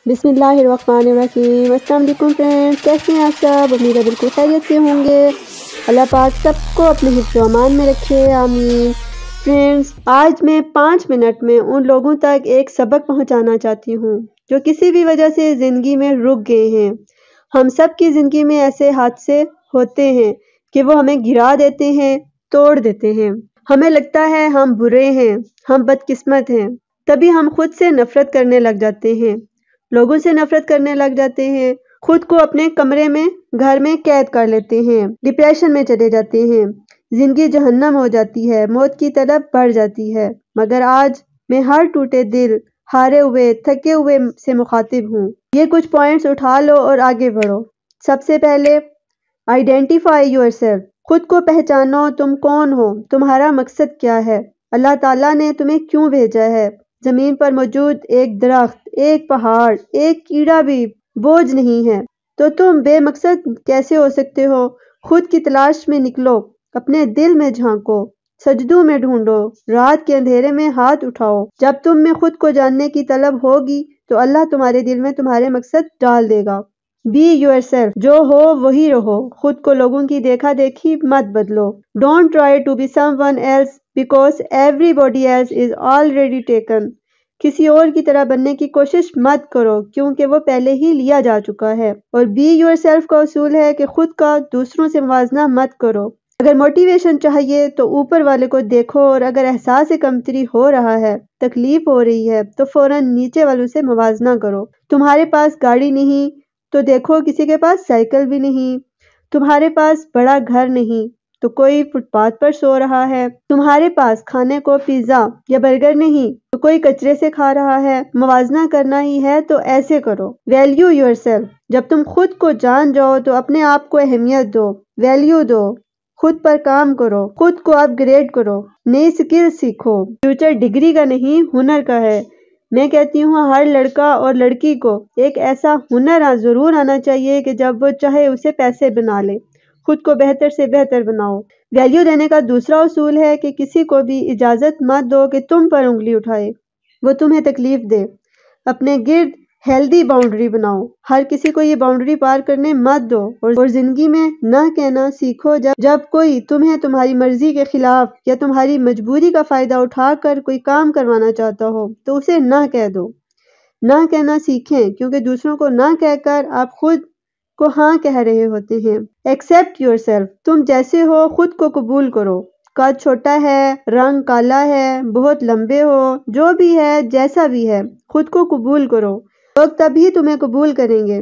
بسم اللہ الرحمن الرحیم۔ السلام علیکم فرینڈز، کیسے ہیں آپ سب؟ امید ہے بالکل خیریت سے ہوں گے۔ اللہ پاک سب کو اپنے حفظ و امان میں رکھے، آمین۔ فرینڈز، آج میں 5 منٹ میں ان لوگوں تک ایک سبق پہنچانا چاہتی ہوں جو کسی بھی وجہ سے زندگی میں رک گئے ہیں۔ ہم سب کی زندگی میں ایسے حادثے ہوتے ہیں کہ وہ ہمیں گرا دیتے ہیں، توڑ دیتے ہیں۔ ہمیں لگتا ہے ہم برے ہیں، ہم بدقسمت ہیں۔ تبھی ہم خود سے نفرت کرنے لگ جاتے ہیں، لوگوں سے نفرت کرنے لگ جاتے ہیں، خود کو اپنے کمرے میں گھر میں قید کر لیتے ہیں، ڈپریشن میں چلے جاتے ہیں، زندگی جہنم ہو جاتی ہے، موت کی طرف بڑھ جاتی ہے۔ مگر آج میں ہر ٹوٹے دل، ہارے ہوئے، تھکے ہوئے سے مخاطب ہوں۔ یہ کچھ پوائنٹس اٹھا لو اور آگے بڑھو۔ سب سے پہلے آئیڈینٹیفائی یور سیلف، خود کو پہچانو، تم کون ہو، تمہارا مقصد کیا ہے، اللہ تعالیٰ نے تمہیں کیوں بھیجا ہے۔ زمین پر موجود ایک درخت، ایک پہاڑ، ایک کیڑا بھی بوجھ نہیں ہے، تو تم بے مقصد کیسے ہو سکتے ہو؟ خود کی تلاش میں نکلو، اپنے دل میں جھانکو، سجدوں میں ڈھونڈو، رات کے اندھیرے میں ہاتھ اٹھاؤ۔ جب تم میں خود کو جاننے کی طلب ہوگی تو اللہ تمہارے دل میں تمہارے مقصد ڈال دے گا۔ بی یور سیلف، جو ہو وہی رہو، خود کو لوگوں کی دیکھا دیکھی مت بدلو۔ Don't try to be someone else because everybody else is already taken. کسی اور کی طرح بننے کی کوشش مت کرو کیونکہ وہ پہلے ہی لیا جا چکا ہے۔ اور بی یور سیلف کا اصول ہے کہ خود کا دوسروں سے موازنہ مت کرو۔ اگر موٹیویشن چاہیے تو اوپر والے کو دیکھو، اور اگر احساس کمتری ہو رہا ہے، تکلیف ہو رہی ہے، تو فوراً نیچے والوں سے موازنہ کرو۔ تمہارے پاس گاڑی نہیں تو دیکھو کسی کے پاس سائیکل بھی نہیں۔ تمہارے پاس بڑا گھر نہیں تو کوئی فٹ پاتھ پر سو رہا ہے۔ تمہارے پاس کھانے کو پیزا یا برگر نہیں تو کوئی کچرے سے کھا رہا ہے۔ موازنہ کرنا ہی ہے تو ایسے کرو۔ ویلیو یور سیلف، جب تم خود کو جان جاؤ تو اپنے آپ کو اہمیت دو، ویلیو دو، خود پر کام کرو، خود کو اپ گریڈ کرو، نئی سکل سیکھو۔ فیوچر ڈگری کا نہیں، ہنر کا ہے۔ میں کہتی ہوں ہر لڑکا اور لڑکی کو ایک ایسا ہنر ضرور آنا چاہیے کہ جب وہ چاہے اسے پیسے بنا لے۔ خود کو بہتر سے بہتر بناؤ۔ ویلیو دینے کا دوسرا اصول ہے کہ کسی کو بھی اجازت مت دو کہ تم پر انگلی اٹھائے، وہ تمہیں تکلیف دے۔ اپنے گرد ہیلدی باؤنڈری بناؤ، ہر کسی کو یہ باؤنڈری پار کرنے مت دو، اور زندگی میں نہ کہنا سیکھو۔ جب کوئی تمہیں تمہاری مرضی کے خلاف یا تمہاری مجبوری کا فائدہ اٹھا کر کوئی کام کروانا چاہتا ہو تو اسے نہ کہہ دو۔ نہ کہنا سیکھیں کیونکہ دوسروں کو نہ کہہ کر آپ خود کو ہاں کہہ رہے ہوتے ہیں۔ ایکسیپٹ یور سیلف، تم جیسے ہو خود کو قبول کرو۔ قد چھوٹا ہے، رنگ کالا ہے، بہت لمبے ہو، جو بھی ہے، جیسا بھی ہے، خود کو قبول کرو۔ لوگ تبھی تمہیں قبول کریں گے۔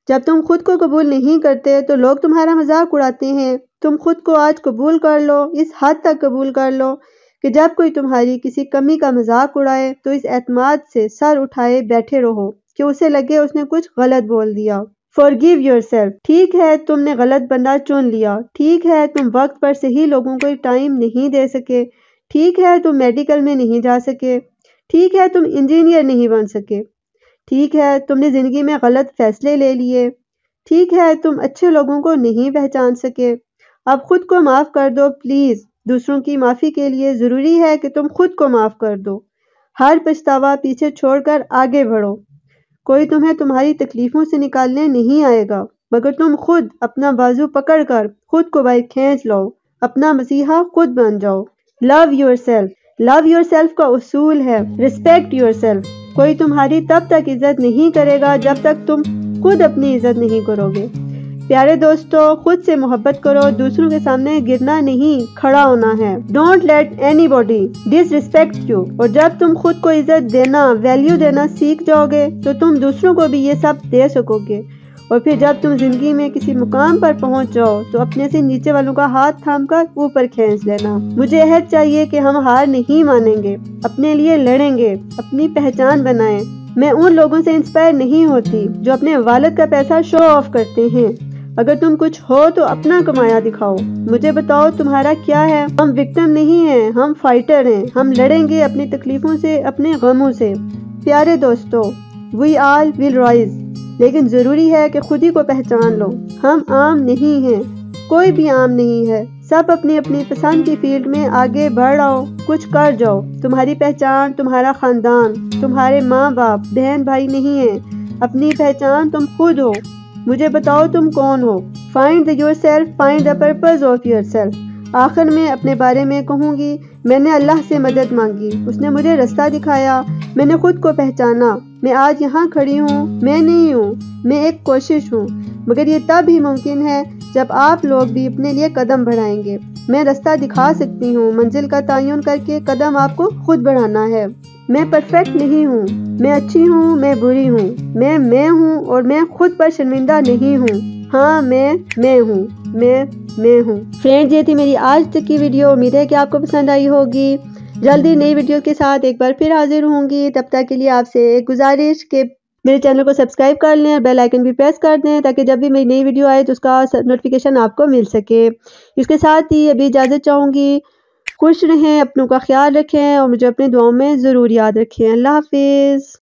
جب تم خود کو قبول نہیں کرتے تو لوگ تمہارا مذاق اڑاتے ہیں۔ تم خود کو آج قبول کر لو، اس حد تک قبول کر لو کہ جب کوئی تمہاری کسی کمی کا مذاق اڑائے تو اس اعتماد سے سر اٹھائے بیٹھے رہو کہ اسے لگے اس نے کچھ غلط بول دیا۔ Forgive yourself، ٹھیک ہے تم نے غلط بندہ چن لیا، ٹھیک ہے تم وقت پر صحیح لوگوں کو ٹائم نہیں دے سکے، ٹھیک ہے تم میڈیکل میں نہیں جا سکے، ٹھیک ہے تم انجینئر نہیں بن سکے، ٹھیک ہے تم نے زندگی میں غلط فیصلے لے لیے، ٹھیک ہے تم اچھے لوگوں کو نہیں پہچان سکے۔ اب خود کو معاف کر دو پلیز۔ دوسروں کی معافی کے لیے ضروری ہے کہ تم خود کو معاف کر دو۔ ہر پچھتاوا پیچھے چھوڑ کر آگے بڑھو۔ کوئی تمہیں تمہاری تکلیفوں سے نکالنے نہیں آئے گا مگر تم خود اپنا بازو پکڑ کر خود کو باہر کھینچ لو، اپنا مسیحا خود بن جاؤ۔ Love yourself, love yourself کا اصول ہے ریسپیکٹ یور سیلف۔ کوئی تمہاری تب تک عزت نہیں کرے گا جب تک تم خود اپنی عزت نہیں کرو گے۔ پیارے دوستو، خود سے محبت کرو، دوسروں کے سامنے گرنا نہیں، کھڑا ہونا ہے۔ Don't let anybody disrespect you. اور جب تم خود کو عزت دینا، ویلیو دینا سیکھ جاؤ گے تو تم دوسروں کو بھی یہ سب دے سکو گے۔ اور پھر جب تم زندگی میں کسی مقام پر پہنچ جاؤ تو اپنے سے نیچے والوں کا ہاتھ تھام کر اوپر کھینچ لینا۔ مجھے عہد چاہیے کہ ہم ہار نہیں مانیں گے، اپنے لیے لڑیں گے، اپنی پہچان بنائیں۔ میں ان لوگوں سے انسپائر نہیں ہوتی جو اپنے والد کا پیسہ شو آف کرتے ہیں۔ اگر تم کچھ ہو تو اپنا کمایا دکھاؤ، مجھے بتاؤ تمہارا کیا ہے۔ ہم وکٹم نہیں ہیں، ہم فائٹر ہیں، ہم لڑیں گے اپنی تکلیفوں سے، اپنے غموں سے۔ پیارے دوستو، وی آل ول رائز، لیکن ضروری ہے کہ خود ہی کو پہچان لو۔ ہم عام نہیں ہیں، کوئی بھی عام نہیں ہے، سب اپنی اپنی پسند کی فیلڈ میں آگے بڑھ آؤ، کچھ کر جاؤ۔ تمہاری پہچان تمہارا خاندان، تمہارے ماں باپ، بہن بھائی نہیں ہیں، اپنی پہچان تم خود ہو، مجھے بتاؤ تم کون ہو۔ Find yourself, find the purpose of yourself. آخر میں اپنے بارے میں کہوں گی، میں نے اللہ سے مدد مانگی، اس نے مجھے رستہ دکھایا، میں نے خود کو پہچانا، میں آج یہاں کھڑی ہوں، میں نہیں ہوں، میں ایک کوشش ہوں، مگر یہ تب ہی ممکن ہے جب آپ لوگ بھی اپنے لیے قدم بڑھائیں گے۔ میں رستہ دکھا سکتی ہوں، منزل کا تعین کر کے قدم آپ کو خود بڑھانا ہے۔ میں پرفیکٹ نہیں ہوں، میں اچھی ہوں، میں بری ہوں، میں ہوں اور میں خود پر شرمندہ نہیں ہوں۔ ہاں میں ہوں، میں ہوں۔ فرینڈز، یہ تھی میری آج تک کی ویڈیو، امید ہے کہ آپ کو پسند آئی ہوگی۔ جلدی نئی ویڈیو کے ساتھ ایک بار پھر حاضر ہوں گی، تب تک کے لیے آپ سے ایک گزارش کہ میرے چینل کو سبسکرائب کر لیں اور بیل آئیکن بھی پریس کر دیں تاکہ جب بھی میری نئی ویڈیو آئے تو اس کا نوٹیفیکیشن آپ کو مل سکے۔ اس کے ساتھ ہی ابھی اجازت چاہوں گی، خوش رہیں، اپنوں کا خیال رکھیں اور مجھے اپنی دعاؤں میں ضرور یاد رکھیں۔ اللہ حافظ۔